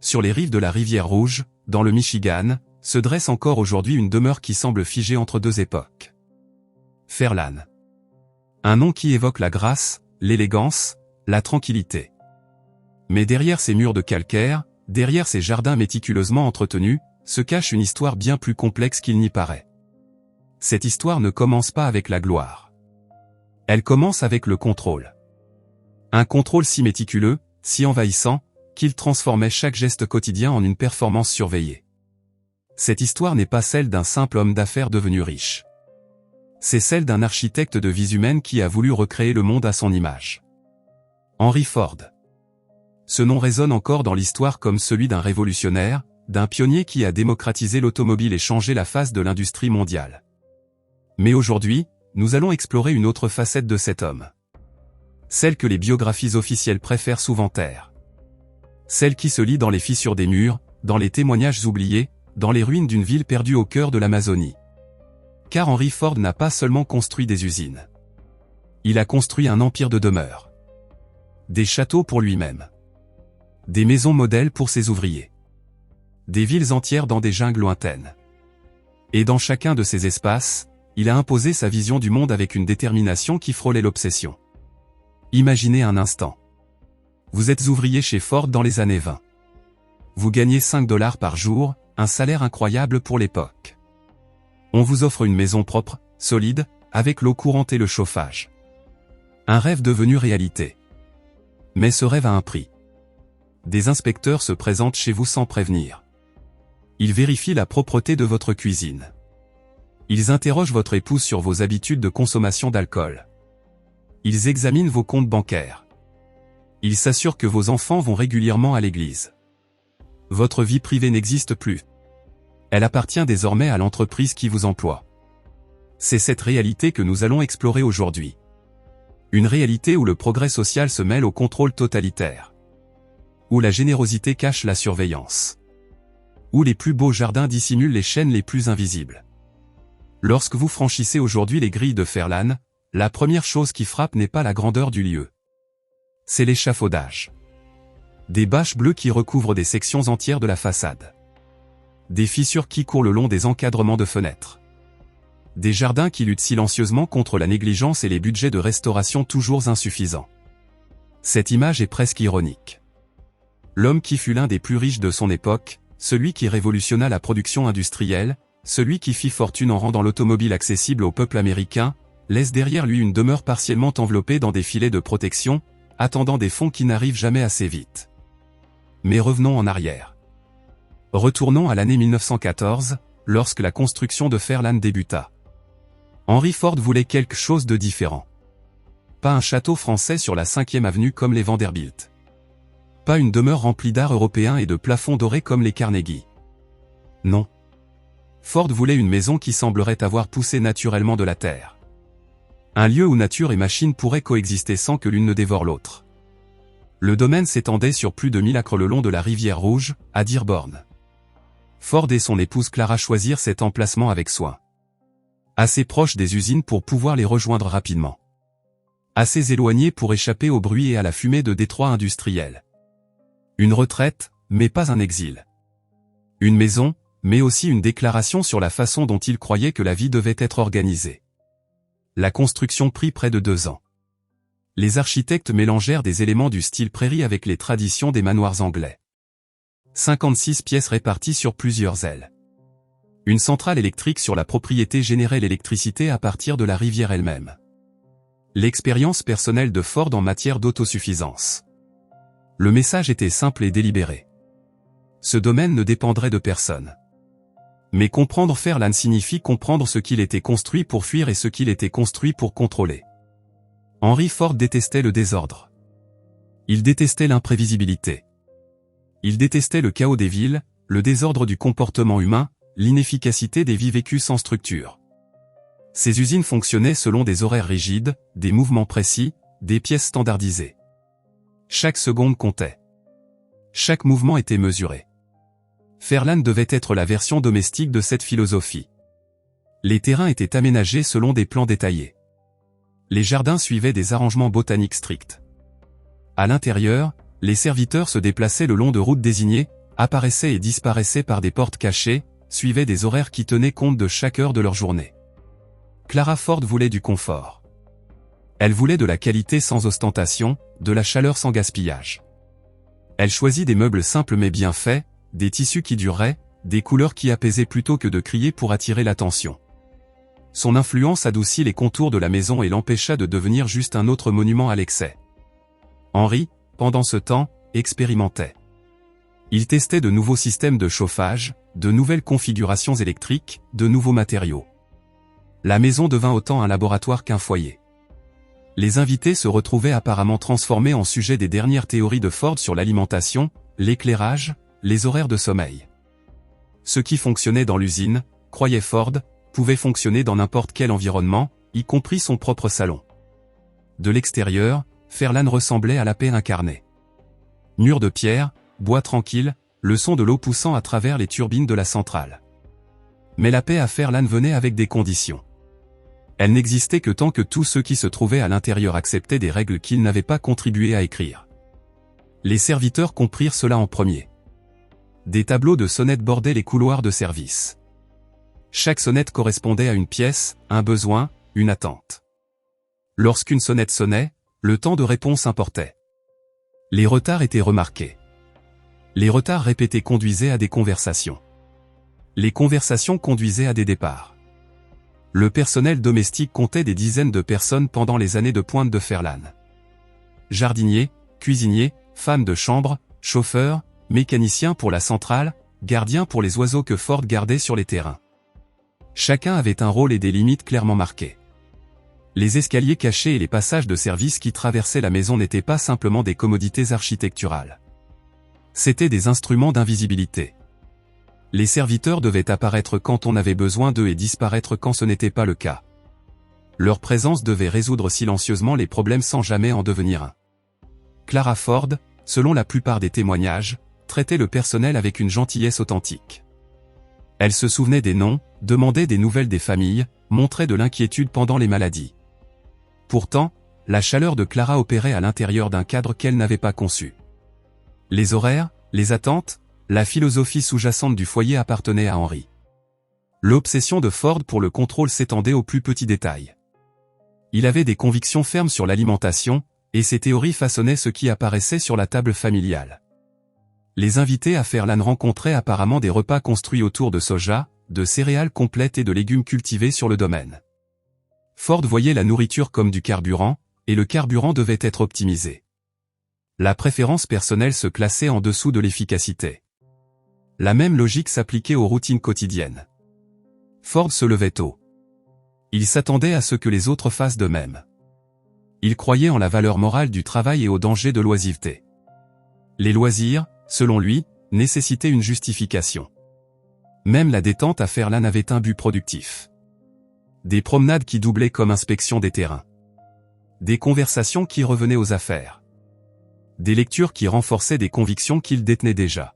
sur les rives de la rivière Rouge, dans le Michigan, se dresse encore aujourd'hui une demeure qui semble figée entre deux époques. Fairlane. Un nom qui évoque la grâce, l'élégance, la tranquillité. Mais derrière ces murs de calcaire, derrière ces jardins méticuleusement entretenus, se cache une histoire bien plus complexe qu'il n'y paraît. Cette histoire ne commence pas avec la gloire. Elle commence avec le contrôle. Un contrôle si méticuleux, si envahissant, qu'il transformait chaque geste quotidien en une performance surveillée. Cette histoire n'est pas celle d'un simple homme d'affaires devenu riche. C'est celle d'un architecte de vie humaine qui a voulu recréer le monde à son image. Henry Ford. Ce nom résonne encore dans l'histoire comme celui d'un révolutionnaire, d'un pionnier qui a démocratisé l'automobile et changé la face de l'industrie mondiale. Mais aujourd'hui, nous allons explorer une autre facette de cet homme. Celle que les biographies officielles préfèrent souvent taire. Celle qui se lit dans les fissures des murs, dans les témoignages oubliés, dans les ruines d'une ville perdue au cœur de l'Amazonie. Car Henry Ford n'a pas seulement construit des usines. Il a construit un empire de demeures. Des châteaux pour lui-même. Des maisons modèles pour ses ouvriers. Des villes entières dans des jungles lointaines. Et dans chacun de ces espaces, il a imposé sa vision du monde avec une détermination qui frôlait l'obsession. Imaginez un instant. Vous êtes ouvrier chez Ford dans les années 20. Vous gagnez 5 $ par jour, un salaire incroyable pour l'époque. On vous offre une maison propre, solide, avec l'eau courante et le chauffage. Un rêve devenu réalité. Mais ce rêve a un prix. Des inspecteurs se présentent chez vous sans prévenir. Ils vérifient la propreté de votre cuisine. Ils interrogent votre épouse sur vos habitudes de consommation d'alcool. Ils examinent vos comptes bancaires. Ils s'assurent que vos enfants vont régulièrement à l'église. Votre vie privée n'existe plus. Elle appartient désormais à l'entreprise qui vous emploie. C'est cette réalité que nous allons explorer aujourd'hui. Une réalité où le progrès social se mêle au contrôle totalitaire. Où la générosité cache la surveillance. Où les plus beaux jardins dissimulent les chaînes les plus invisibles. Lorsque vous franchissez aujourd'hui les grilles de Fairlane, la première chose qui frappe n'est pas la grandeur du lieu. C'est l'échafaudage. Des bâches bleues qui recouvrent des sections entières de la façade. Des fissures qui courent le long des encadrements de fenêtres. Des jardins qui luttent silencieusement contre la négligence et les budgets de restauration toujours insuffisants. Cette image est presque ironique. L'homme qui fut l'un des plus riches de son époque, celui qui révolutionna la production industrielle, celui qui fit fortune en rendant l'automobile accessible au peuple américain, laisse derrière lui une demeure partiellement enveloppée dans des filets de protection, attendant des fonds qui n'arrivent jamais assez vite. Mais revenons en arrière. Retournons à l'année 1914, lorsque la construction de Fairlane débuta. Henry Ford voulait quelque chose de différent. Pas un château français sur la 5e avenue comme les Vanderbilt. Pas une demeure remplie d'art européen et de plafonds dorés comme les Carnegie. Non. Ford voulait une maison qui semblerait avoir poussé naturellement de la terre. Un lieu où nature et machine pourraient coexister sans que l'une ne dévore l'autre. Le domaine s'étendait sur plus de 1000 acres le long de la rivière Rouge, à Dearborn. Ford et son épouse Clara choisirent cet emplacement avec soin. Assez proche des usines pour pouvoir les rejoindre rapidement. Assez éloigné pour échapper au bruit et à la fumée de détroits industriels. Une retraite, mais pas un exil. Une maison, mais aussi une déclaration sur la façon dont il croyait que la vie devait être organisée. La construction prit près de 2 ans. Les architectes mélangèrent des éléments du style prairie avec les traditions des manoirs anglais. 56 pièces réparties sur plusieurs ailes. Une centrale électrique sur la propriété générait l'électricité à partir de la rivière elle-même. L'expérience personnelle de Ford en matière d'autosuffisance. Le message était simple et délibéré. Ce domaine ne dépendrait de personne. Mais comprendre Fairlane signifie comprendre ce qu'il était construit pour fuir et ce qu'il était construit pour contrôler. Henry Ford détestait le désordre. Il détestait l'imprévisibilité. Il détestait le chaos des villes, le désordre du comportement humain, l'inefficacité des vies vécues sans structure. Ces usines fonctionnaient selon des horaires rigides, des mouvements précis, des pièces standardisées. Chaque seconde comptait. Chaque mouvement était mesuré. Fairlane devait être la version domestique de cette philosophie. Les terrains étaient aménagés selon des plans détaillés. Les jardins suivaient des arrangements botaniques stricts. À l'intérieur, les serviteurs se déplaçaient le long de routes désignées, apparaissaient et disparaissaient par des portes cachées, suivaient des horaires qui tenaient compte de chaque heure de leur journée. Clara Ford voulait du confort. Elle voulait de la qualité sans ostentation, de la chaleur sans gaspillage. Elle choisit des meubles simples mais bien faits, des tissus qui dureraient, des couleurs qui apaisaient plutôt que de crier pour attirer l'attention. Son influence adoucit les contours de la maison et l'empêcha de devenir juste un autre monument à l'excès. Henry, pendant ce temps, expérimentait. Il testait de nouveaux systèmes de chauffage, de nouvelles configurations électriques, de nouveaux matériaux. La maison devint autant un laboratoire qu'un foyer. Les invités se retrouvaient apparemment transformés en sujet des dernières théories de Ford sur l'alimentation, l'éclairage, les horaires de sommeil. Ce qui fonctionnait dans l'usine, croyait Ford, pouvait fonctionner dans n'importe quel environnement, y compris son propre salon. De l'extérieur, Fairlane ressemblait à la paix incarnée. Murs de pierre, bois tranquille, le son de l'eau poussant à travers les turbines de la centrale. Mais la paix à Fairlane venait avec des conditions. Elle n'existait que tant que tous ceux qui se trouvaient à l'intérieur acceptaient des règles qu'ils n'avaient pas contribué à écrire. Les serviteurs comprirent cela en premier. Des tableaux de sonnettes bordaient les couloirs de service. Chaque sonnette correspondait à une pièce, un besoin, une attente. Lorsqu'une sonnette sonnait, le temps de réponse importait. Les retards étaient remarqués. Les retards répétés conduisaient à des conversations. Les conversations conduisaient à des départs. Le personnel domestique comptait des dizaines de personnes pendant les années de pointe de Fairlane. Jardiniers, cuisiniers, femmes de chambre, chauffeurs, mécaniciens pour la centrale, gardiens pour les oiseaux que Ford gardait sur les terrains. Chacun avait un rôle et des limites clairement marquées. Les escaliers cachés et les passages de service qui traversaient la maison n'étaient pas simplement des commodités architecturales. C'étaient des instruments d'invisibilité. Les serviteurs devaient apparaître quand on avait besoin d'eux et disparaître quand ce n'était pas le cas. Leur présence devait résoudre silencieusement les problèmes sans jamais en devenir un. Clara Ford, selon la plupart des témoignages, traitait le personnel avec une gentillesse authentique. Elle se souvenait des noms, demandait des nouvelles des familles, montrait de l'inquiétude pendant les maladies. Pourtant, la chaleur de Clara opérait à l'intérieur d'un cadre qu'elle n'avait pas conçu. Les horaires, les attentes, la philosophie sous-jacente du foyer appartenaient à Henry. L'obsession de Ford pour le contrôle s'étendait aux plus petits détails. Il avait des convictions fermes sur l'alimentation, et ses théories façonnaient ce qui apparaissait sur la table familiale. Les invités à Fairlane rencontraient apparemment des repas construits autour de soja, de céréales complètes et de légumes cultivés sur le domaine. Ford voyait la nourriture comme du carburant, et le carburant devait être optimisé. La préférence personnelle se classait en dessous de l'efficacité. La même logique s'appliquait aux routines quotidiennes. Ford se levait tôt. Il s'attendait à ce que les autres fassent de même. Il croyait en la valeur morale du travail et au danger de l'oisiveté. Les loisirs, selon lui, nécessitaient une justification. Même la détente à Fairlane avait un but productif. Des promenades qui doublaient comme inspection des terrains. Des conversations qui revenaient aux affaires. Des lectures qui renforçaient des convictions qu'il détenait déjà.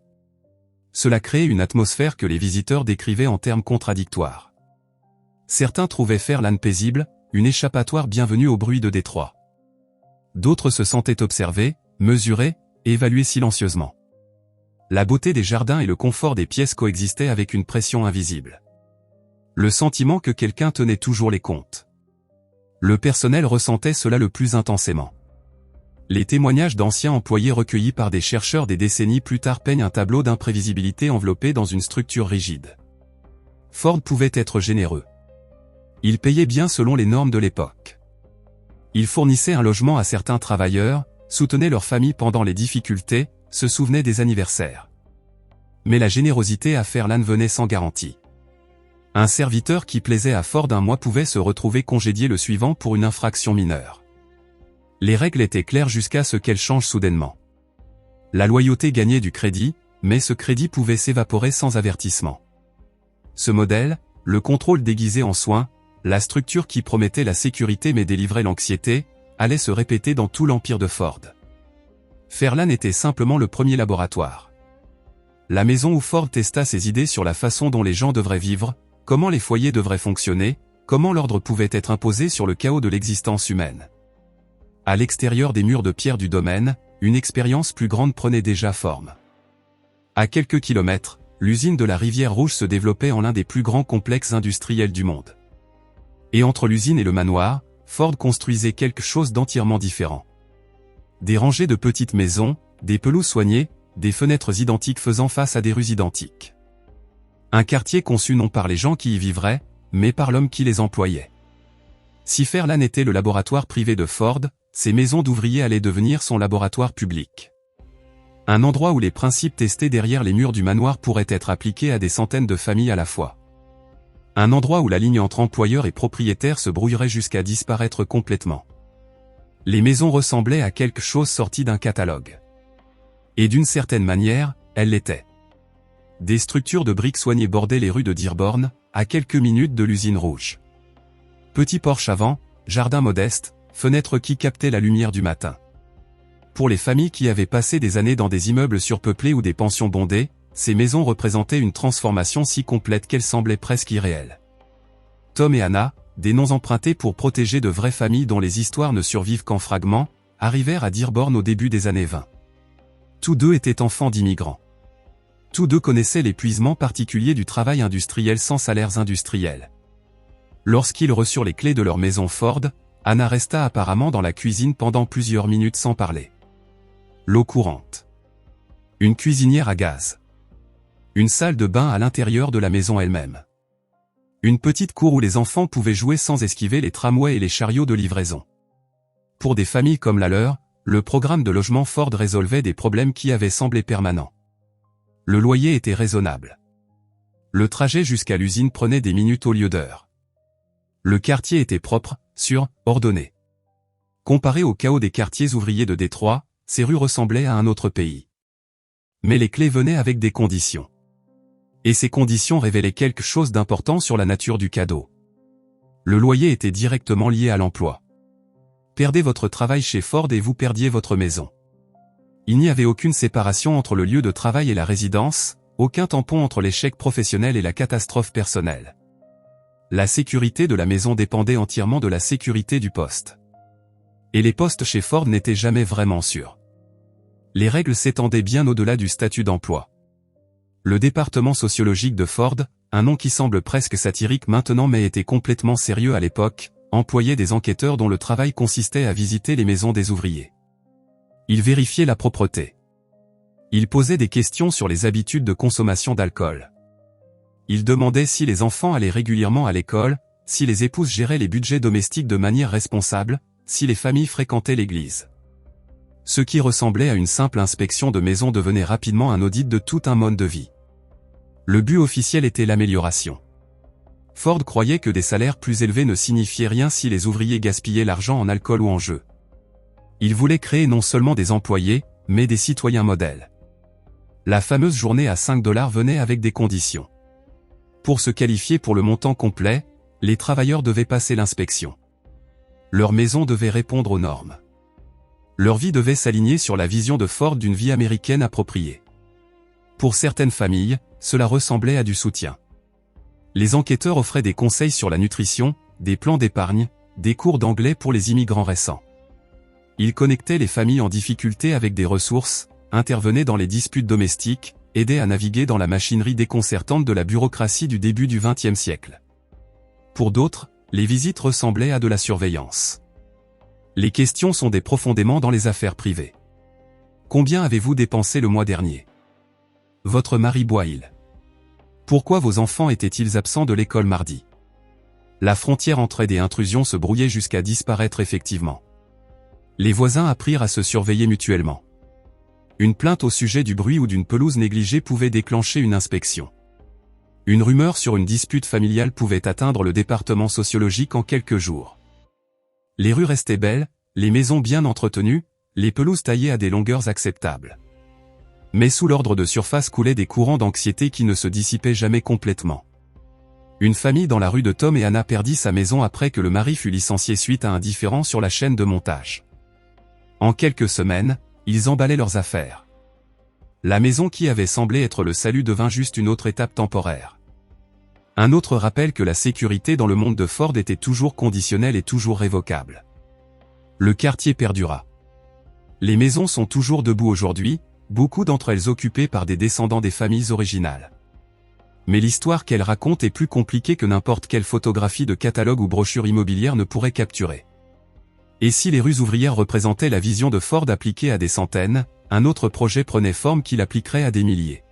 Cela créait une atmosphère que les visiteurs décrivaient en termes contradictoires. Certains trouvaient Fairlane paisible, une échappatoire bienvenue au bruit de Détroit. D'autres se sentaient observés, mesurés, et évalués silencieusement. La beauté des jardins et le confort des pièces coexistaient avec une pression invisible. Le sentiment que quelqu'un tenait toujours les comptes. Le personnel ressentait cela le plus intensément. Les témoignages d'anciens employés recueillis par des chercheurs des décennies plus tard peignent un tableau d'imprévisibilité enveloppé dans une structure rigide. Ford pouvait être généreux. Il payait bien selon les normes de l'époque. Il fournissait un logement à certains travailleurs, soutenait leurs familles pendant les difficultés, se souvenait des anniversaires. Mais la générosité à Fairlane venait sans garantie. Un serviteur qui plaisait à Ford un mois pouvait se retrouver congédié le suivant pour une infraction mineure. Les règles étaient claires jusqu'à ce qu'elles changent soudainement. La loyauté gagnait du crédit, mais ce crédit pouvait s'évaporer sans avertissement. Ce modèle, le contrôle déguisé en soins, la structure qui promettait la sécurité mais délivrait l'anxiété, allait se répéter dans tout l'empire de Ford. Fairlane était simplement le premier laboratoire. La maison où Ford testa ses idées sur la façon dont les gens devraient vivre, comment les foyers devraient fonctionner, comment l'ordre pouvait être imposé sur le chaos de l'existence humaine. À l'extérieur des murs de pierre du domaine, une expérience plus grande prenait déjà forme. À quelques kilomètres, l'usine de la Rivière Rouge se développait en l'un des plus grands complexes industriels du monde. Et entre l'usine et le manoir, Ford construisait quelque chose d'entièrement différent. Des rangées de petites maisons, des pelouses soignées, des fenêtres identiques faisant face à des rues identiques. Un quartier conçu non par les gens qui y vivraient, mais par l'homme qui les employait. Si Fairlane était le laboratoire privé de Ford, ces maisons d'ouvriers allaient devenir son laboratoire public. Un endroit où les principes testés derrière les murs du manoir pourraient être appliqués à des centaines de familles à la fois. Un endroit où la ligne entre employeurs et propriétaires se brouillerait jusqu'à disparaître complètement. Les maisons ressemblaient à quelque chose sorti d'un catalogue. Et d'une certaine manière, elles l'étaient. Des structures de briques soignées bordaient les rues de Dearborn, à quelques minutes de l'usine rouge. Petit porche avant, jardin modeste, fenêtres qui captaient la lumière du matin. Pour les familles qui avaient passé des années dans des immeubles surpeuplés ou des pensions bondées, ces maisons représentaient une transformation si complète qu'elle semblait presque irréelle. Tom et Anna, des noms empruntés pour protéger de vraies familles dont les histoires ne survivent qu'en fragments, arrivèrent à Dearborn au début des années 20. Tous deux étaient enfants d'immigrants. Tous deux connaissaient l'épuisement particulier du travail industriel sans salaires industriels. Lorsqu'ils reçurent les clés de leur maison Ford, Anna resta apparemment dans la cuisine pendant plusieurs minutes sans parler. L'eau courante. Une cuisinière à gaz. Une salle de bain à l'intérieur de la maison elle-même. Une petite cour où les enfants pouvaient jouer sans esquiver les tramways et les chariots de livraison. Pour des familles comme la leur, le programme de logement Ford résolvait des problèmes qui avaient semblé permanents. Le loyer était raisonnable. Le trajet jusqu'à l'usine prenait des minutes au lieu d'heures. Le quartier était propre, sûr, ordonné. Comparé au chaos des quartiers ouvriers de Détroit, ces rues ressemblaient à un autre pays. Mais les clés venaient avec des conditions. Et ces conditions révélaient quelque chose d'important sur la nature du cadeau. Le loyer était directement lié à l'emploi. Perdez votre travail chez Ford et vous perdiez votre maison. Il n'y avait aucune séparation entre le lieu de travail et la résidence, aucun tampon entre l'échec professionnel et la catastrophe personnelle. La sécurité de la maison dépendait entièrement de la sécurité du poste. Et les postes chez Ford n'étaient jamais vraiment sûrs. Les règles s'étendaient bien au-delà du statut d'emploi. Le département sociologique de Ford, un nom qui semble presque satirique maintenant mais était complètement sérieux à l'époque, employait des enquêteurs dont le travail consistait à visiter les maisons des ouvriers. Ils vérifiaient la propreté. Ils posaient des questions sur les habitudes de consommation d'alcool. Ils demandaient si les enfants allaient régulièrement à l'école, si les épouses géraient les budgets domestiques de manière responsable, si les familles fréquentaient l'église. Ce qui ressemblait à une simple inspection de maison devenait rapidement un audit de tout un mode de vie. Le but officiel était l'amélioration. Ford croyait que des salaires plus élevés ne signifiaient rien si les ouvriers gaspillaient l'argent en alcool ou en jeux. Il voulait créer non seulement des employés, mais des citoyens modèles. La fameuse journée à 5 $ venait avec des conditions. Pour se qualifier pour le montant complet, les travailleurs devaient passer l'inspection. Leur maison devait répondre aux normes. Leur vie devait s'aligner sur la vision de Ford d'une vie américaine appropriée. Pour certaines familles, cela ressemblait à du soutien. Les enquêteurs offraient des conseils sur la nutrition, des plans d'épargne, des cours d'anglais pour les immigrants récents. Ils connectaient les familles en difficulté avec des ressources, intervenaient dans les disputes domestiques, aidaient à naviguer dans la machinerie déconcertante de la bureaucratie du début du XXe siècle. Pour d'autres, les visites ressemblaient à de la surveillance. Les questions sondaient profondément dans les affaires privées. Combien avez-vous dépensé le mois dernier? Votre mari boit-il? Pourquoi vos enfants étaient-ils absents de l'école mardi? La frontière entre aide et intrusion se brouillait jusqu'à disparaître effectivement. Les voisins apprirent à se surveiller mutuellement. Une plainte au sujet du bruit ou d'une pelouse négligée pouvait déclencher une inspection. Une rumeur sur une dispute familiale pouvait atteindre le département sociologique en quelques jours. Les rues restaient belles, les maisons bien entretenues, les pelouses taillées à des longueurs acceptables. Mais sous l'ordre de surface coulaient des courants d'anxiété qui ne se dissipaient jamais complètement. Une famille dans la rue de Tom et Anna perdit sa maison après que le mari fut licencié suite à un différend sur la chaîne de montage. En quelques semaines, ils emballaient leurs affaires. La maison qui avait semblé être le salut devint juste une autre étape temporaire. Un autre rappel que la sécurité dans le monde de Ford était toujours conditionnelle et toujours révocable. Le quartier perdura. Les maisons sont toujours debout aujourd'hui, beaucoup d'entre elles occupées par des descendants des familles originales. Mais l'histoire qu'elle raconte est plus compliquée que n'importe quelle photographie de catalogue ou brochure immobilière ne pourrait capturer. Et si les rues ouvrières représentaient la vision de Ford appliquée à des centaines, un autre projet prenait forme qu'il appliquerait à des milliers.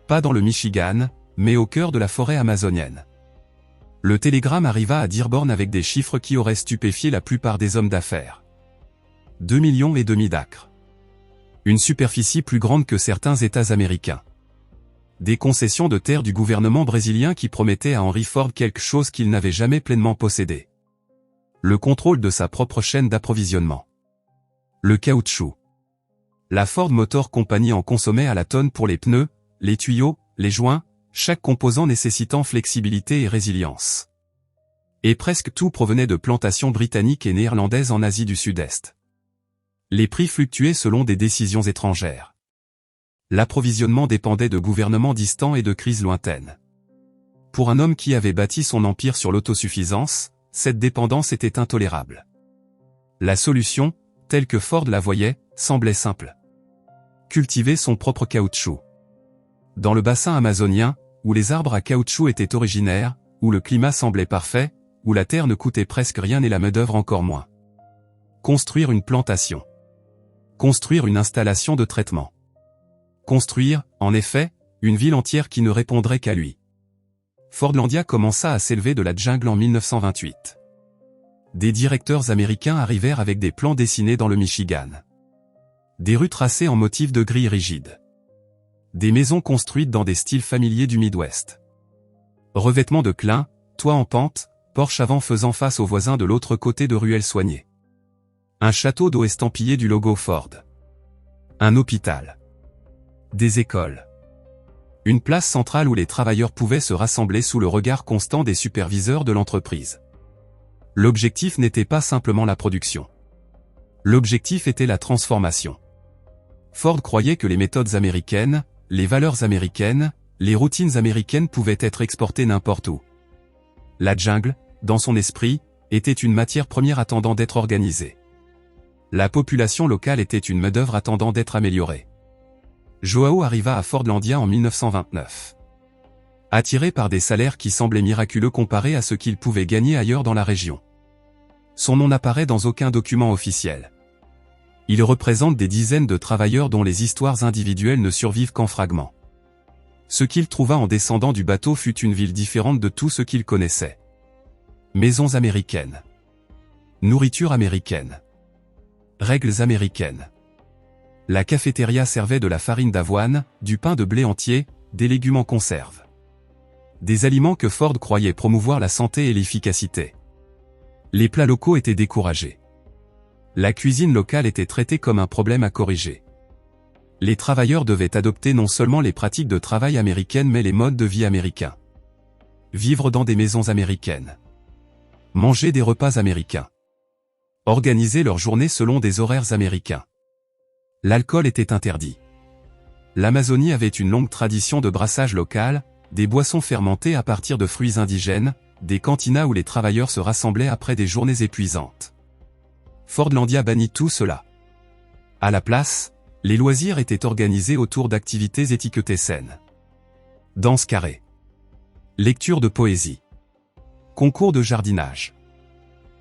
Pas dans le Michigan, mais au cœur de la forêt amazonienne. Le télégramme arriva à Dearborn avec des chiffres qui auraient stupéfié la plupart des hommes d'affaires. 2,5 millions d'acres. Une superficie plus grande que certains États américains. Des concessions de terre du gouvernement brésilien qui promettaient à Henry Ford quelque chose qu'il n'avait jamais pleinement possédé. Le contrôle de sa propre chaîne d'approvisionnement. Le caoutchouc. La Ford Motor Company en consommait à la tonne pour les pneus, les tuyaux, les joints, chaque composant nécessitant flexibilité et résilience. Et presque tout provenait de plantations britanniques et néerlandaises en Asie du Sud-Est. Les prix fluctuaient selon des décisions étrangères. L'approvisionnement dépendait de gouvernements distants et de crises lointaines. Pour un homme qui avait bâti son empire sur l'autosuffisance, cette dépendance était intolérable. La solution, telle que Ford la voyait, semblait simple. Cultiver son propre caoutchouc. Dans le bassin amazonien, où les arbres à caoutchouc étaient originaires, où le climat semblait parfait, où la terre ne coûtait presque rien et la main-d'œuvre encore moins. Construire une plantation. Construire une installation de traitement. Construire, en effet, une ville entière qui ne répondrait qu'à lui. Fordlandia commença à s'élever de la jungle en 1928. Des directeurs américains arrivèrent avec des plans dessinés dans le Michigan. Des rues tracées en motifs de gris rigides. Des maisons construites dans des styles familiers du Midwest. Revêtements de clin, toits en pente, porche avant faisant face aux voisins de l'autre côté de ruelles soignées. Un château d'eau estampillé du logo Ford. Un hôpital. Des écoles. Une place centrale où les travailleurs pouvaient se rassembler sous le regard constant des superviseurs de l'entreprise. L'objectif n'était pas simplement la production. L'objectif était la transformation. Ford croyait que les méthodes américaines, les valeurs américaines, les routines américaines pouvaient être exportées n'importe où. La jungle, dans son esprit, était une matière première attendant d'être organisée. La population locale était une main-d'œuvre attendant d'être améliorée. Joao arriva à Fordlandia en 1929. Attiré par des salaires qui semblaient miraculeux comparés à ce qu'il pouvait gagner ailleurs dans la région. Son nom n'apparaît dans aucun document officiel. Il représente des dizaines de travailleurs dont les histoires individuelles ne survivent qu'en fragments. Ce qu'il trouva en descendant du bateau fut une ville différente de tout ce qu'il connaissait. Maisons américaines. Nourriture américaine. Règles américaines. La cafétéria servait de la farine d'avoine, du pain de blé entier, des légumes en conserve. Des aliments que Ford croyait promouvoir la santé et l'efficacité. Les plats locaux étaient découragés. La cuisine locale était traitée comme un problème à corriger. Les travailleurs devaient adopter non seulement les pratiques de travail américaines mais les modes de vie américains. Vivre dans des maisons américaines. Manger des repas américains. Organiser leurs journées selon des horaires américains. L'alcool était interdit. L'Amazonie avait une longue tradition de brassage local, des boissons fermentées à partir de fruits indigènes, des cantinas où les travailleurs se rassemblaient après des journées épuisantes. Fordlandia bannit tout cela. À la place, les loisirs étaient organisés autour d'activités étiquetées saines. Danse carrée. Lecture de poésie. Concours de jardinage.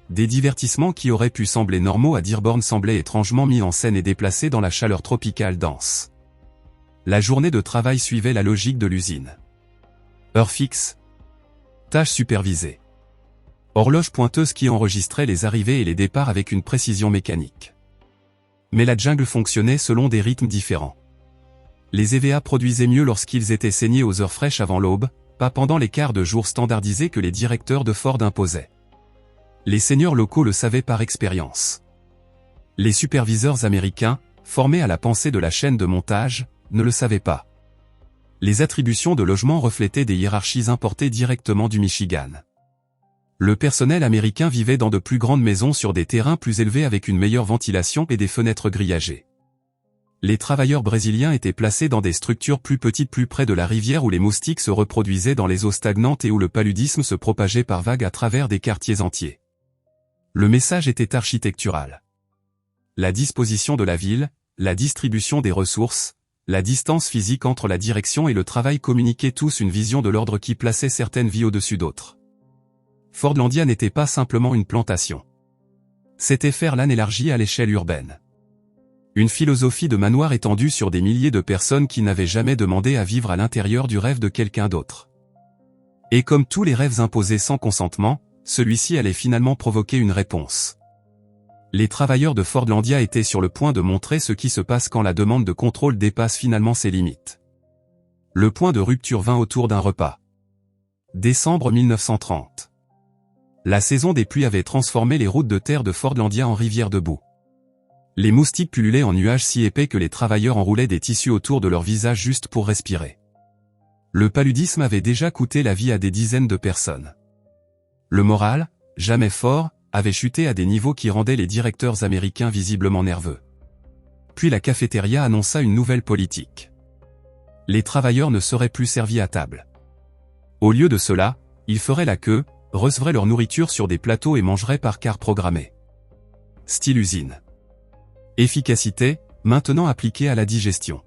Des divertissements qui auraient pu sembler normaux à Dearborn semblaient étrangement mis en scène et déplacés dans la chaleur tropicale dense. La journée de travail suivait la logique de l'usine. Heure fixe. Tâches supervisées. Horloge pointeuse qui enregistrait les arrivées et les départs avec une précision mécanique. Mais la jungle fonctionnait selon des rythmes différents. Les EVA produisaient mieux lorsqu'ils étaient saignés aux heures fraîches avant l'aube, pas pendant les quarts de jour standardisés que les directeurs de Ford imposaient. Les seigneurs locaux le savaient par expérience. Les superviseurs américains, formés à la pensée de la chaîne de montage, ne le savaient pas. Les attributions de logement reflétaient des hiérarchies importées directement du Michigan. Le personnel américain vivait dans de plus grandes maisons sur des terrains plus élevés avec une meilleure ventilation et des fenêtres grillagées. Les travailleurs brésiliens étaient placés dans des structures plus petites plus près de la rivière où les moustiques se reproduisaient dans les eaux stagnantes et où le paludisme se propageait par vagues à travers des quartiers entiers. Le message était architectural. La disposition de la ville, la distribution des ressources, La distance physique entre la direction et le travail communiquaient tous une vision de l'ordre qui plaçait certaines vies au-dessus d'autres. Fordlandia n'était pas simplement une plantation. C'était Fairlane élargi à l'échelle urbaine. Une philosophie de manoir étendue sur des milliers de personnes qui n'avaient jamais demandé à vivre à l'intérieur du rêve de quelqu'un d'autre. Et comme tous les rêves imposés sans consentement, celui-ci allait finalement provoquer une réponse. Les travailleurs de Fordlandia étaient sur le point de montrer ce qui se passe quand la demande de contrôle dépasse finalement ses limites. Le point de rupture vint autour d'un repas. Décembre 1930. La saison des pluies avait transformé les routes de terre de Fordlandia en rivières de boue. Les moustiques pullulaient en nuages si épais que les travailleurs enroulaient des tissus autour de leur visage juste pour respirer. Le paludisme avait déjà coûté la vie à des dizaines de personnes. Le moral, jamais fort, avait chuté à des niveaux qui rendaient les directeurs américains visiblement nerveux. Puis la cafétéria annonça une nouvelle politique. Les travailleurs ne seraient plus servis à table. Au lieu de cela, ils feraient la queue, recevraient leur nourriture sur des plateaux et mangeraient par quart programmé. Style usine. Efficacité, maintenant appliquée à la digestion.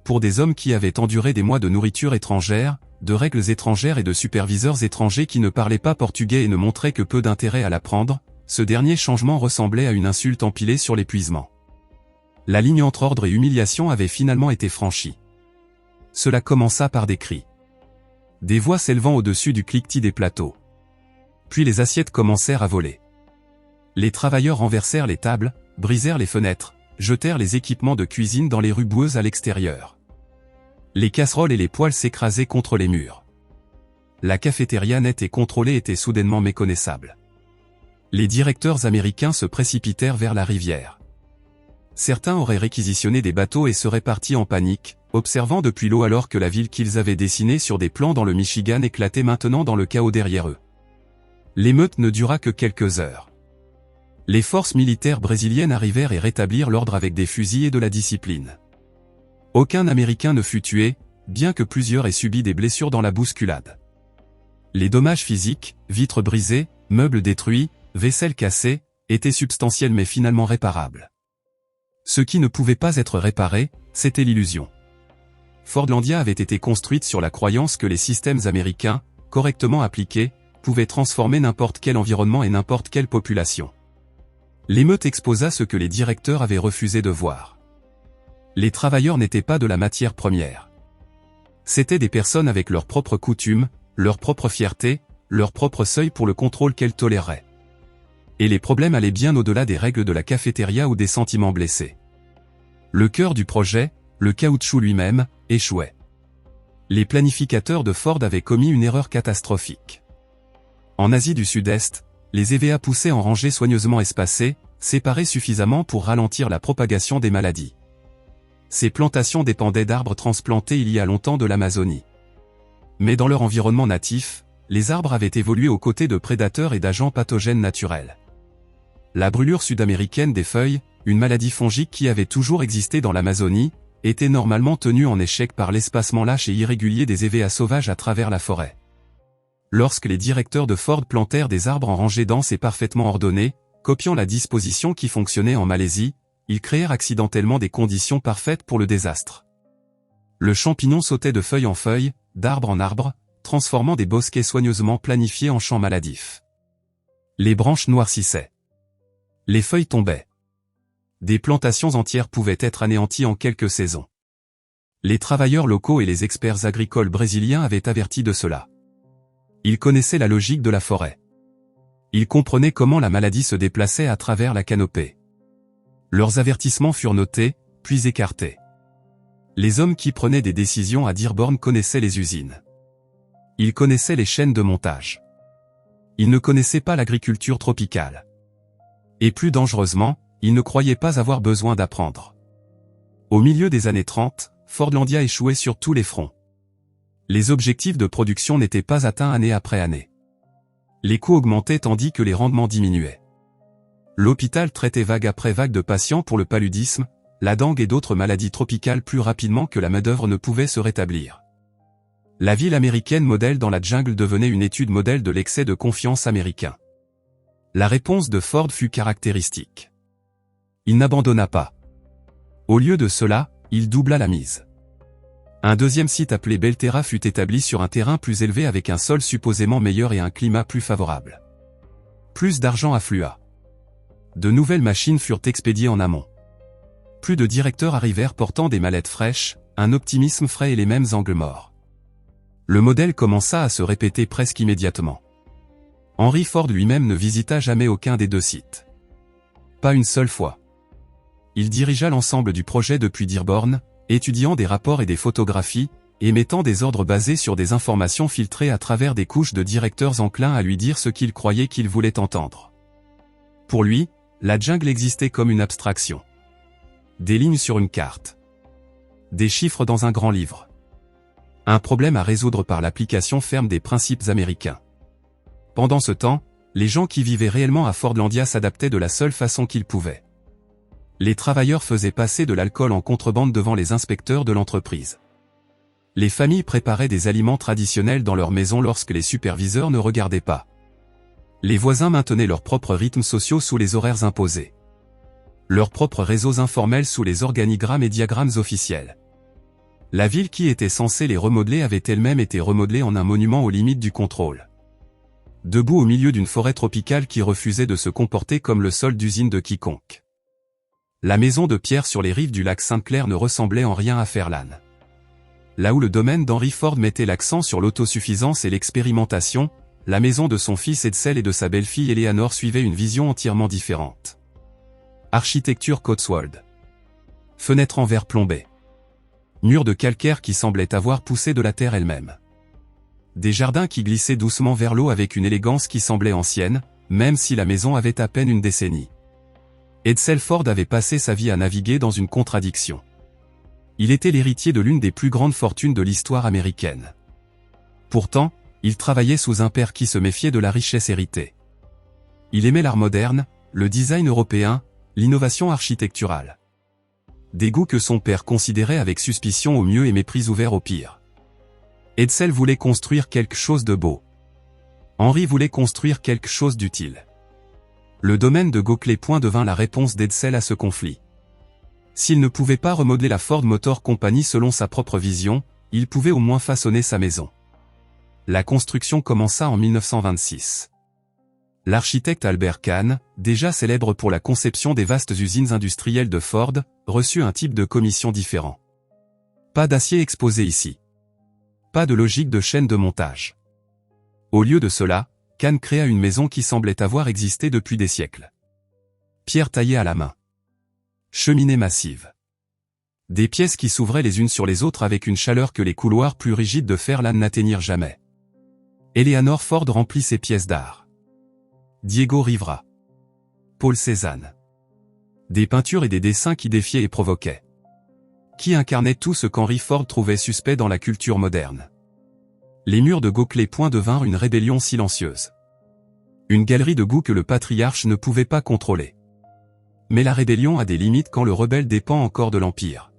Pour des hommes qui avaient enduré des mois de nourriture étrangère, de règles étrangères et de superviseurs étrangers qui ne parlaient pas portugais et ne montraient que peu d'intérêt à l'apprendre, ce dernier changement ressemblait à une insulte empilée sur l'épuisement. La ligne entre ordre et humiliation avait finalement été franchie. Cela commença par des cris. Des voix s'élevant au-dessus du cliquetis des plateaux. Puis les assiettes commencèrent à voler. Les travailleurs renversèrent les tables, brisèrent les fenêtres, jetèrent les équipements de cuisine dans les rues boueuses à l'extérieur. Les casseroles et les poêles s'écrasaient contre les murs. La cafétéria nette et contrôlée était soudainement méconnaissable. Les directeurs américains se précipitèrent vers la rivière. Certains auraient réquisitionné des bateaux et seraient partis en panique, observant depuis l'eau alors que la ville qu'ils avaient dessinée sur des plans dans le Michigan éclatait maintenant dans le chaos derrière eux. L'émeute ne dura que quelques heures. Les forces militaires brésiliennes arrivèrent et rétablirent l'ordre avec des fusils et de la discipline. Aucun Américain ne fut tué, bien que plusieurs aient subi des blessures dans la bousculade. Les dommages physiques, vitres brisées, meubles détruits, vaisselle cassée, étaient substantiels mais finalement réparables. Ce qui ne pouvait pas être réparé, c'était l'illusion. Fordlandia avait été construite sur la croyance que les systèmes américains, correctement appliqués, pouvaient transformer n'importe quel environnement et n'importe quelle population. L'émeute exposa ce que les directeurs avaient refusé de voir. Les travailleurs n'étaient pas de la matière première. C'étaient des personnes avec leurs propres coutumes, leur propre fierté, leur propre seuil pour le contrôle qu'elles toléraient. Et les problèmes allaient bien au-delà des règles de la cafétéria ou des sentiments blessés. Le cœur du projet, le caoutchouc lui-même, échouait. Les planificateurs de Ford avaient commis une erreur catastrophique. En Asie du Sud-Est, les EVA poussaient en rangées soigneusement espacées, séparées suffisamment pour ralentir la propagation des maladies. Ces plantations dépendaient d'arbres transplantés il y a longtemps de l'Amazonie. Mais dans leur environnement natif, les arbres avaient évolué aux côtés de prédateurs et d'agents pathogènes naturels. La brûlure sud-américaine des feuilles, une maladie fongique qui avait toujours existé dans l'Amazonie, était normalement tenue en échec par l'espacement lâche et irrégulier des EVA sauvages à travers la forêt. Lorsque les directeurs de Ford plantèrent des arbres en rangées denses et parfaitement ordonnées, copiant la disposition qui fonctionnait en Malaisie, ils créèrent accidentellement des conditions parfaites pour le désastre. Le champignon sautait de feuille en feuille, d'arbre en arbre, transformant des bosquets soigneusement planifiés en champs maladifs. Les branches noircissaient. Les feuilles tombaient. Des plantations entières pouvaient être anéanties en quelques saisons. Les travailleurs locaux et les experts agricoles brésiliens avaient averti de cela. Ils connaissaient la logique de la forêt. Ils comprenaient comment la maladie se déplaçait à travers la canopée. Leurs avertissements furent notés, puis écartés. Les hommes qui prenaient des décisions à Dearborn connaissaient les usines. Ils connaissaient les chaînes de montage. Ils ne connaissaient pas l'agriculture tropicale. Et plus dangereusement, ils ne croyaient pas avoir besoin d'apprendre. Au milieu des années 30, Fordlandia échouait sur tous les fronts. Les objectifs de production n'étaient pas atteints année après année. Les coûts augmentaient tandis que les rendements diminuaient. L'hôpital traitait vague après vague de patients pour le paludisme, la dengue et d'autres maladies tropicales plus rapidement que la main-d'œuvre ne pouvait se rétablir. La ville américaine modèle dans la jungle devenait une étude modèle de l'excès de confiance américain. La réponse de Ford fut caractéristique. Il n'abandonna pas. Au lieu de cela, il doubla la mise. Un deuxième site appelé Belterra fut établi sur un terrain plus élevé avec un sol supposément meilleur et un climat plus favorable. Plus d'argent afflua. De nouvelles machines furent expédiées en amont. Plus de directeurs arrivèrent portant des mallettes fraîches, un optimisme frais et les mêmes angles morts. Le modèle commença à se répéter presque immédiatement. Henry Ford lui-même ne visita jamais aucun des deux sites. Pas une seule fois. Il dirigea l'ensemble du projet depuis Dearborn, étudiant des rapports et des photographies, émettant des ordres basés sur des informations filtrées à travers des couches de directeurs enclins à lui dire ce qu'il croyait qu'il voulait entendre. Pour lui, la jungle existait comme une abstraction. Des lignes sur une carte. Des chiffres dans un grand livre. Un problème à résoudre par l'application ferme des principes américains. Pendant ce temps, les gens qui vivaient réellement à Fordlandia s'adaptaient de la seule façon qu'ils pouvaient. Les travailleurs faisaient passer de l'alcool en contrebande devant les inspecteurs de l'entreprise. Les familles préparaient des aliments traditionnels dans leur maison lorsque les superviseurs ne regardaient pas. Les voisins maintenaient leurs propres rythmes sociaux sous les horaires imposés. Leurs propres réseaux informels sous les organigrammes et diagrammes officiels. La ville qui était censée les remodeler avait elle-même été remodelée en un monument aux limites du contrôle. Debout au milieu d'une forêt tropicale qui refusait de se comporter comme le sol d'usine de quiconque. La maison de pierre sur les rives du lac Sainte-Claire ne ressemblait en rien à Fairlawn. Là où le domaine d'Henry Ford mettait l'accent sur l'autosuffisance et l'expérimentation, la maison de son fils Edsel et de sa belle-fille Eleanor suivait une vision entièrement différente. Architecture Cotswold. Fenêtres en verre plombé. Murs de calcaire qui semblaient avoir poussé de la terre elle-même. Des jardins qui glissaient doucement vers l'eau avec une élégance qui semblait ancienne, même si la maison avait à peine une décennie. Edsel Ford avait passé sa vie à naviguer dans une contradiction. Il était l'héritier de l'une des plus grandes fortunes de l'histoire américaine. Pourtant, il travaillait sous un père qui se méfiait de la richesse héritée. Il aimait l'art moderne, le design européen, l'innovation architecturale. Des goûts que son père considérait avec suspicion au mieux et mépris ouvert au pire. Edsel voulait construire quelque chose de beau. Henry voulait construire quelque chose d'utile. Le domaine de Goclay Point devint la réponse d'Edsel à ce conflit. S'il ne pouvait pas remodeler la Ford Motor Company selon sa propre vision, il pouvait au moins façonner sa maison. La construction commença en 1926. L'architecte Albert Kahn, déjà célèbre pour la conception des vastes usines industrielles de Ford, reçut un type de commission différent. Pas d'acier exposé ici. Pas de logique de chaîne de montage. Au lieu de cela, Kahn créa une maison qui semblait avoir existé depuis des siècles. Pierre taillée à la main. Cheminée massive. Des pièces qui s'ouvraient les unes sur les autres avec une chaleur que les couloirs plus rigides de Fairlawn n'atteignirent jamais. Eleanor Ford remplit ses pièces d'art. Diego Rivera. Paul Cézanne. Des peintures et des dessins qui défiaient et provoquaient. Qui incarnaient tout ce qu'Henry Ford trouvait suspect dans la culture moderne. Les murs de Goclay Point devinrent une rébellion silencieuse. Une galerie de goût que le patriarche ne pouvait pas contrôler. Mais la rébellion a des limites quand le rebelle dépend encore de l'Empire.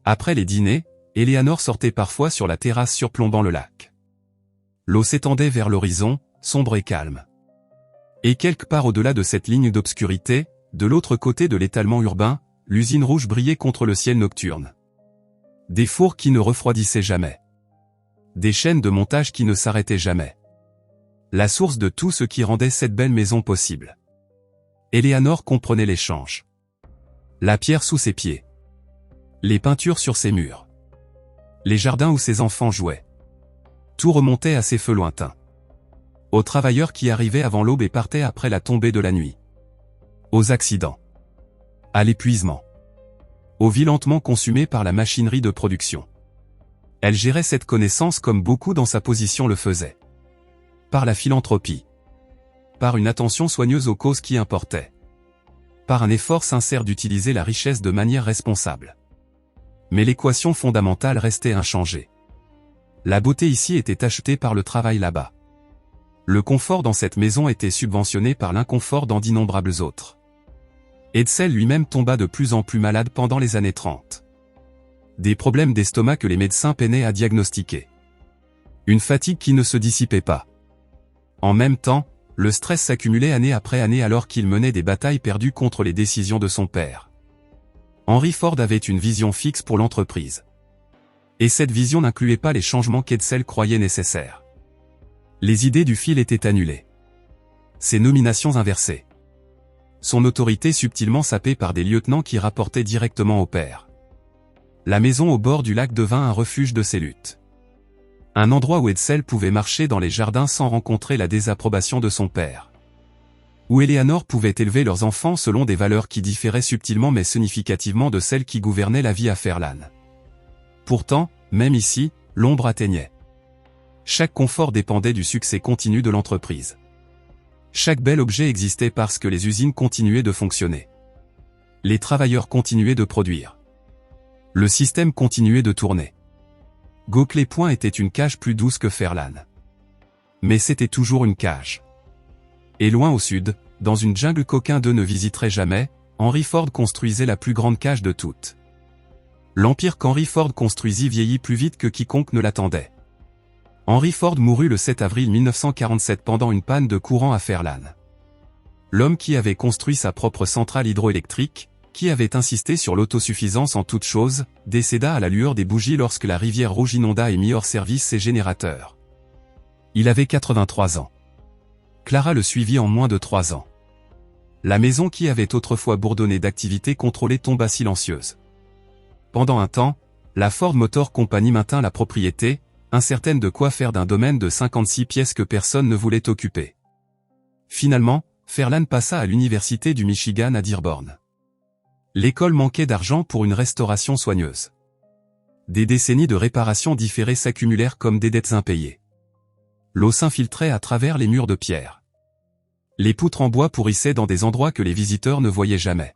Après les dîners, Eleanor sortait parfois sur la terrasse surplombant le lac. L'eau s'étendait vers l'horizon, sombre et calme. Et quelque part au-delà de cette ligne d'obscurité, de l'autre côté de l'étalement urbain, l'usine rouge brillait contre le ciel nocturne. Des fours qui ne refroidissaient jamais. Des chaînes de montage qui ne s'arrêtaient jamais. La source de tout ce qui rendait cette belle maison possible. Eleanor comprenait l'échange. La pierre sous ses pieds. Les peintures sur ses murs. Les jardins où ses enfants jouaient. Tout remontait à ses feux lointains. Aux travailleurs qui arrivaient avant l'aube et partaient après la tombée de la nuit. Aux accidents. À l'épuisement. Aux vies lentement consumées par la machinerie de production. Elle gérait cette connaissance comme beaucoup dans sa position le faisaient. Par la philanthropie. Par une attention soigneuse aux causes qui importaient. Par un effort sincère d'utiliser la richesse de manière responsable. Mais l'équation fondamentale restait inchangée. La beauté ici était achetée par le travail là-bas. Le confort dans cette maison était subventionné par l'inconfort dans d'innombrables autres. Edsel lui-même tomba de plus en plus malade pendant les années 30. Des problèmes d'estomac que les médecins peinaient à diagnostiquer. Une fatigue qui ne se dissipait pas. En même temps, le stress s'accumulait année après année alors qu'il menait des batailles perdues contre les décisions de son père. Henry Ford avait une vision fixe pour l'entreprise. Et cette vision n'incluait pas les changements qu'Edsel croyait nécessaires. Les idées du fil étaient annulées. Ses nominations inversées. Son autorité subtilement sapée par des lieutenants qui rapportaient directement au père. La maison au bord du lac devint un refuge de ses luttes. Un endroit où Edsel pouvait marcher dans les jardins sans rencontrer la désapprobation de son père. Où Eleanor pouvait élever leurs enfants selon des valeurs qui différaient subtilement mais significativement de celles qui gouvernaient la vie à Fairlane. Pourtant, même ici, l'ombre atteignait. Chaque confort dépendait du succès continu de l'entreprise. Chaque bel objet existait parce que les usines continuaient de fonctionner. Les travailleurs continuaient de produire. Le système continuait de tourner. Gocley Point était une cage plus douce que Fairlane. Mais c'était toujours une cage. Et loin au sud, dans une jungle qu'aucun d'eux ne visiterait jamais, Henry Ford construisait la plus grande cage de toutes. L'empire qu'Henry Ford construisit vieillit plus vite que quiconque ne l'attendait. Henry Ford mourut le 7 avril 1947 pendant une panne de courant à Fairlane. L'homme qui avait construit sa propre centrale hydroélectrique, qui avait insisté sur l'autosuffisance en toutes choses, décéda à la lueur des bougies lorsque la rivière Rouge inonda et mit hors service ses générateurs. Il avait 83 ans. Clara le suivit en moins de 3 ans. La maison qui avait autrefois bourdonné d'activité contrôlée tomba silencieuse. Pendant un temps, la Ford Motor Company maintint la propriété, incertaine de quoi faire d'un domaine de 56 pièces que personne ne voulait occuper. Finalement, Fairlane passa à l'université du Michigan à Dearborn. L'école manquait d'argent pour une restauration soigneuse. Des décennies de réparations différées s'accumulèrent comme des dettes impayées. L'eau s'infiltrait à travers les murs de pierre. Les poutres en bois pourrissaient dans des endroits que les visiteurs ne voyaient jamais.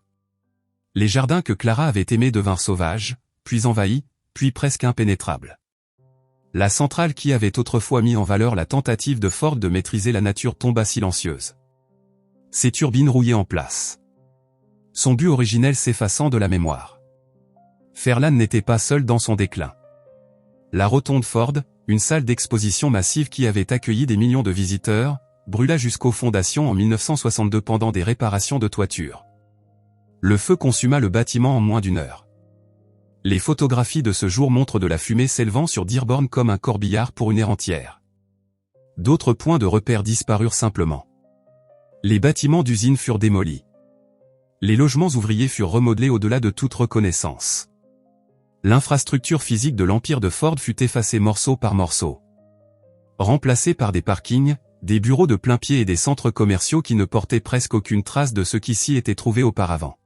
Les jardins que Clara avait aimés devinrent sauvages, puis envahis, puis presque impénétrables. La centrale qui avait autrefois mis en valeur la tentative de Ford de maîtriser la nature tomba silencieuse. Ses turbines rouillées en place. Son but originel s'effaçant de la mémoire. Fairlane n'était pas seul dans son déclin. La rotonde Ford, une salle d'exposition massive qui avait accueilli des millions de visiteurs, brûla jusqu'aux fondations en 1962 pendant des réparations de toiture. Le feu consuma le bâtiment en moins d'une heure. Les photographies de ce jour montrent de la fumée s'élevant sur Dearborn comme un corbillard pour une ère entière. D'autres points de repère disparurent simplement. Les bâtiments d'usines furent démolis. Les logements ouvriers furent remodelés au-delà de toute reconnaissance. L'infrastructure physique de l'empire de Ford fut effacée morceau par morceau. Remplacée par des parkings, des bureaux de plain-pied et des centres commerciaux qui ne portaient presque aucune trace de ce qui s'y était trouvé auparavant.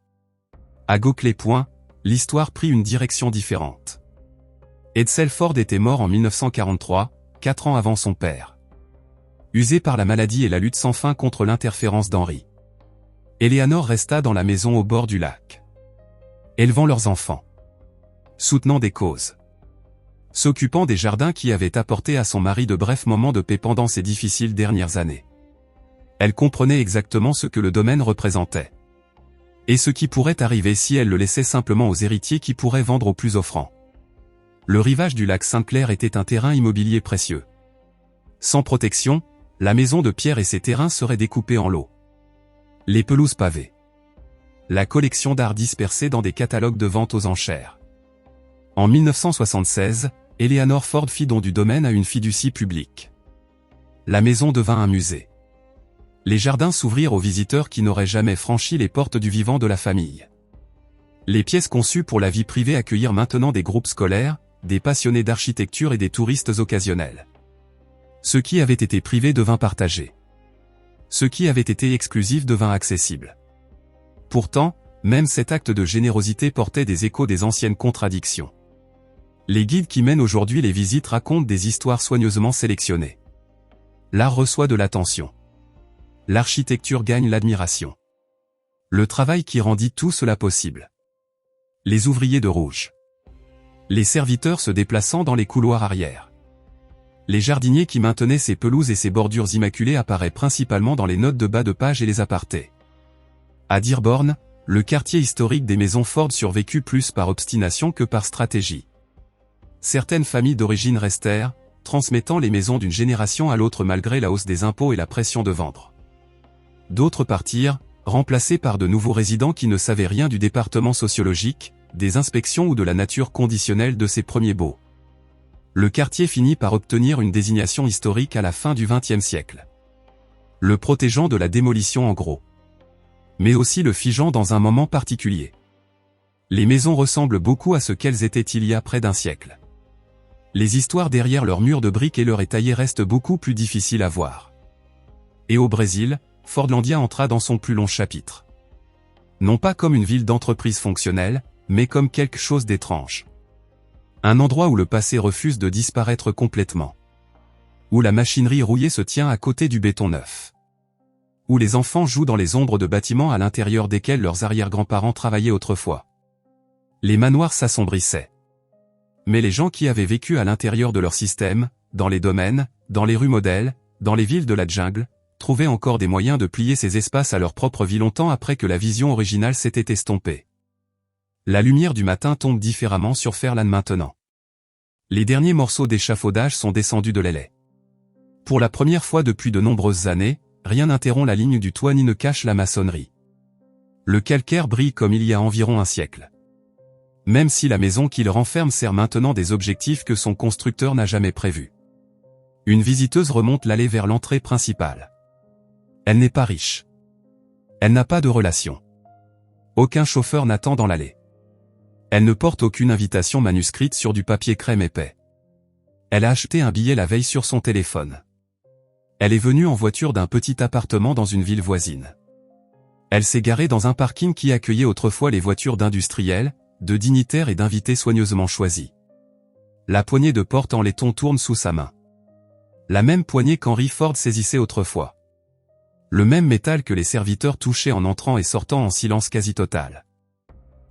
À Gocley Point, l'histoire prit une direction différente. Edsel Ford était mort en 1943, 4 ans avant son père. Usé par la maladie et la lutte sans fin contre l'interférence d'Henry. Eleanor resta dans la maison au bord du lac. Élevant leurs enfants. Soutenant des causes. S'occupant des jardins qui avaient apporté à son mari de brefs moments de paix pendant ces difficiles dernières années. Elle comprenait exactement ce que le domaine représentait. Et ce qui pourrait arriver si elle le laissait simplement aux héritiers qui pourraient vendre aux plus offrants. Le rivage du lac Sainte-Claire était un terrain immobilier précieux. Sans protection, la maison de pierre et ses terrains seraient découpés en lots. Les pelouses pavées. La collection d'art dispersée dans des catalogues de vente aux enchères. En 1976, Eleanor Ford fit don du domaine à une fiducie publique. La maison devint un musée. Les jardins s'ouvrirent aux visiteurs qui n'auraient jamais franchi les portes du vivant de la famille. Les pièces conçues pour la vie privée accueillirent maintenant des groupes scolaires, des passionnés d'architecture et des touristes occasionnels. Ce qui avait été privé devint partagé. Ce qui avait été exclusif devint accessible. Pourtant, même cet acte de générosité portait des échos des anciennes contradictions. Les guides qui mènent aujourd'hui les visites racontent des histoires soigneusement sélectionnées. L'art reçoit de l'attention. L'architecture gagne l'admiration. Le travail qui rendit tout cela possible. Les ouvriers de rouge. Les serviteurs se déplaçant dans les couloirs arrière. Les jardiniers qui maintenaient ces pelouses et ces bordures immaculées apparaissent principalement dans les notes de bas de page et les apartés. À Dearborn, le quartier historique des maisons Ford survécut plus par obstination que par stratégie. Certaines familles d'origine restèrent, transmettant les maisons d'une génération à l'autre malgré la hausse des impôts et la pression de vendre. D'autres partirent, remplacés par de nouveaux résidents qui ne savaient rien du département sociologique, des inspections ou de la nature conditionnelle de ses premiers baux. Le quartier finit par obtenir une désignation historique à la fin du XXe siècle. Le protégeant de la démolition en gros. Mais aussi le figeant dans un moment particulier. Les maisons ressemblent beaucoup à ce qu'elles étaient il y a près d'un siècle. Les histoires derrière leurs murs de briques et leurs étayers restent beaucoup plus difficiles à voir. Et au Brésil, Fordlandia entra dans son plus long chapitre. Non pas comme une ville d'entreprise fonctionnelle, mais comme quelque chose d'étrange. Un endroit où le passé refuse de disparaître complètement. Où la machinerie rouillée se tient à côté du béton neuf. Où les enfants jouent dans les ombres de bâtiments à l'intérieur desquels leurs arrière-grands-parents travaillaient autrefois. Les manoirs s'assombrissaient. Mais les gens qui avaient vécu à l'intérieur de leur système, dans les domaines, dans les rues modèles, dans les villes de la jungle, trouvaient encore des moyens de plier ces espaces à leur propre vie longtemps après que la vision originale s'était estompée. La lumière du matin tombe différemment sur Ferland maintenant. Les derniers morceaux d'échafaudage sont descendus de l'aile. Pour la première fois depuis de nombreuses années, rien n'interrompt la ligne du toit ni ne cache la maçonnerie. Le calcaire brille comme il y a environ un siècle. Même si la maison qu'il renferme sert maintenant des objectifs que son constructeur n'a jamais prévus. Une visiteuse remonte l'allée vers l'entrée principale. Elle n'est pas riche. Elle n'a pas de relation. Aucun chauffeur n'attend dans l'allée. Elle ne porte aucune invitation manuscrite sur du papier crème épais. Elle a acheté un billet la veille sur son téléphone. Elle est venue en voiture d'un petit appartement dans une ville voisine. Elle s'est garée dans un parking qui accueillait autrefois les voitures d'industriels, de dignitaires et d'invités soigneusement choisis. La poignée de porte en laiton tourne sous sa main. La même poignée qu'Henry Ford saisissait autrefois. Le même métal que les serviteurs touchaient en entrant et sortant en silence quasi total.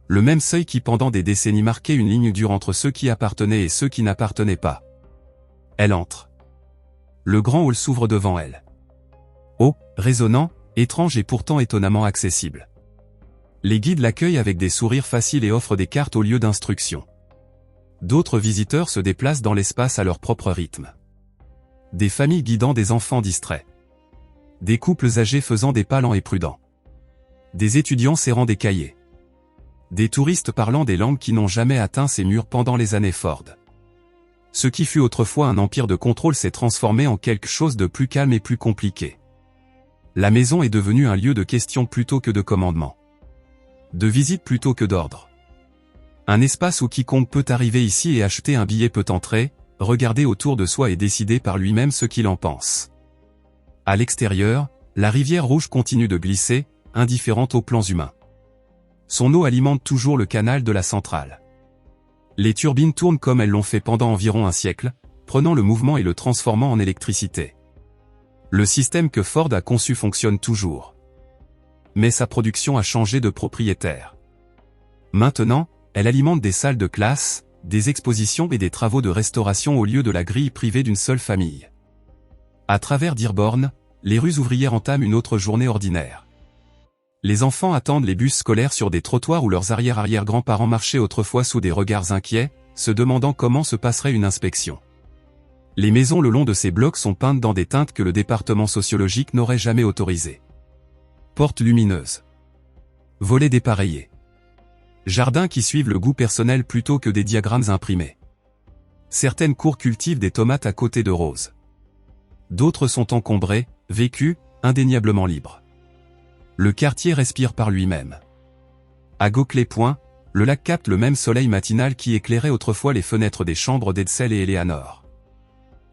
Le même seuil qui pendant des décennies marquait une ligne dure entre ceux qui appartenaient et ceux qui n'appartenaient pas. Elle entre. Le grand hall s'ouvre devant elle. Haut, résonnant, étrange et pourtant étonnamment accessible. Les guides l'accueillent avec des sourires faciles et offrent des cartes au lieu d'instructions. D'autres visiteurs se déplacent dans l'espace à leur propre rythme. Des familles guidant des enfants distraits. Des couples âgés faisant des pas lents et prudents. Des étudiants serrant des cahiers. Des touristes parlant des langues qui n'ont jamais atteint ces murs pendant les années Ford. Ce qui fut autrefois un empire de contrôle s'est transformé en quelque chose de plus calme et plus compliqué. La maison est devenue un lieu de questions plutôt que de commandement. De visite plutôt que d'ordre. Un espace où quiconque peut arriver ici et acheter un billet peut entrer, regarder autour de soi et décider par lui-même ce qu'il en pense. À l'extérieur, la rivière rouge continue de glisser, indifférente aux plans humains. Son eau alimente toujours le canal de la centrale. Les turbines tournent comme elles l'ont fait pendant environ un siècle, prenant le mouvement et le transformant en électricité. Le système que Ford a conçu fonctionne toujours. Mais sa production a changé de propriétaire. Maintenant, elle alimente des salles de classe, des expositions et des travaux de restauration au lieu de la grille privée d'une seule famille. À travers Dearborn, les rues ouvrières entament une autre journée ordinaire. Les enfants attendent les bus scolaires sur des trottoirs où leurs arrière-arrière-grands-parents marchaient autrefois sous des regards inquiets, se demandant comment se passerait une inspection. Les maisons le long de ces blocs sont peintes dans des teintes que le département sociologique n'aurait jamais autorisées. Portes lumineuses. Volets dépareillés. Jardins qui suivent le goût personnel plutôt que des diagrammes imprimés. Certaines cours cultivent des tomates à côté de roses. D'autres sont encombrées, vécues, indéniablement libres. Le quartier respire par lui-même. À Gocley Point, le lac capte le même soleil matinal qui éclairait autrefois les fenêtres des chambres d'Edsel et Eleanor.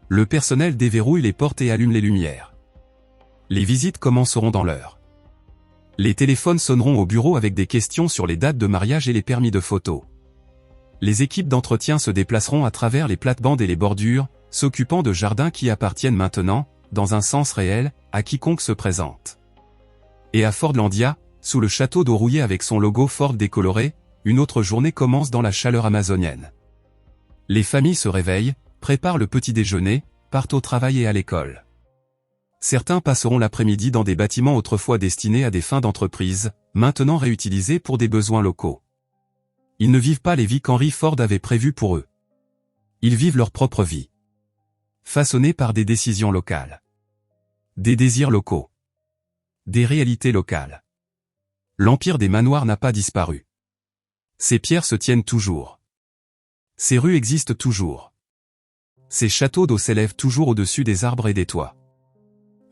Le personnel déverrouille les portes et allume les lumières. Les visites commenceront dans l'heure. Les téléphones sonneront au bureau avec des questions sur les dates de mariage et les permis de photo. Les équipes d'entretien se déplaceront à travers les plates-bandes et les bordures, s'occupant de jardins qui appartiennent maintenant, dans un sens réel, à quiconque se présente. Et à Fordlandia, sous le château d'eau rouillé avec son logo Ford décoloré, une autre journée commence dans la chaleur amazonienne. Les familles se réveillent, préparent le petit déjeuner, partent au travail et à l'école. Certains passeront l'après-midi dans des bâtiments autrefois destinés à des fins d'entreprise, maintenant réutilisés pour des besoins locaux. Ils ne vivent pas les vies qu'Henry Ford avait prévues pour eux. Ils vivent leur propre vie. Façonnée par des décisions locales. Des désirs locaux. Des réalités locales. L'empire des manoirs n'a pas disparu. Ces pierres se tiennent toujours. Ces rues existent toujours. Ces châteaux d'eau s'élèvent toujours au-dessus des arbres et des toits.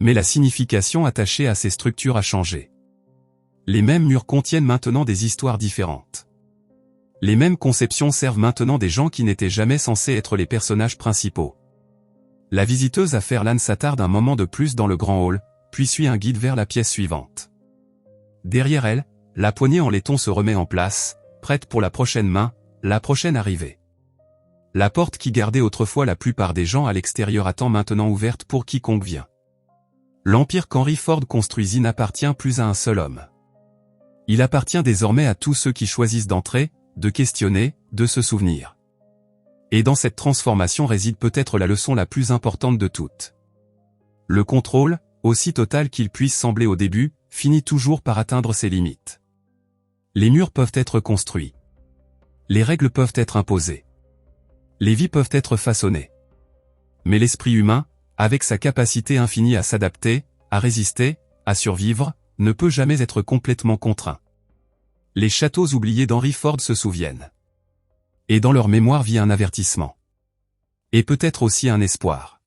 Mais la signification attachée à ces structures a changé. Les mêmes murs contiennent maintenant des histoires différentes. Les mêmes conceptions servent maintenant des gens qui n'étaient jamais censés être les personnages principaux. La visiteuse à Fairlane s'attarde un moment de plus dans le grand hall, puis suit un guide vers la pièce suivante. Derrière elle, la poignée en laiton se remet en place, prête pour la prochaine main, la prochaine arrivée. La porte qui gardait autrefois la plupart des gens à l'extérieur attend maintenant ouverte pour quiconque vient. L'empire qu'Henry Ford construisit n'appartient plus à un seul homme. Il appartient désormais à tous ceux qui choisissent d'entrer, de questionner, de se souvenir. Et dans cette transformation réside peut-être la leçon la plus importante de toutes. Le contrôle, aussi total qu'il puisse sembler au début, finit toujours par atteindre ses limites. Les murs peuvent être construits. Les règles peuvent être imposées. Les vies peuvent être façonnées. Mais l'esprit humain, avec sa capacité infinie à s'adapter, à résister, à survivre, ne peut jamais être complètement contraint. Les châteaux oubliés d'Henry Ford se souviennent. Et dans leur mémoire vit un avertissement. Et peut-être aussi un espoir.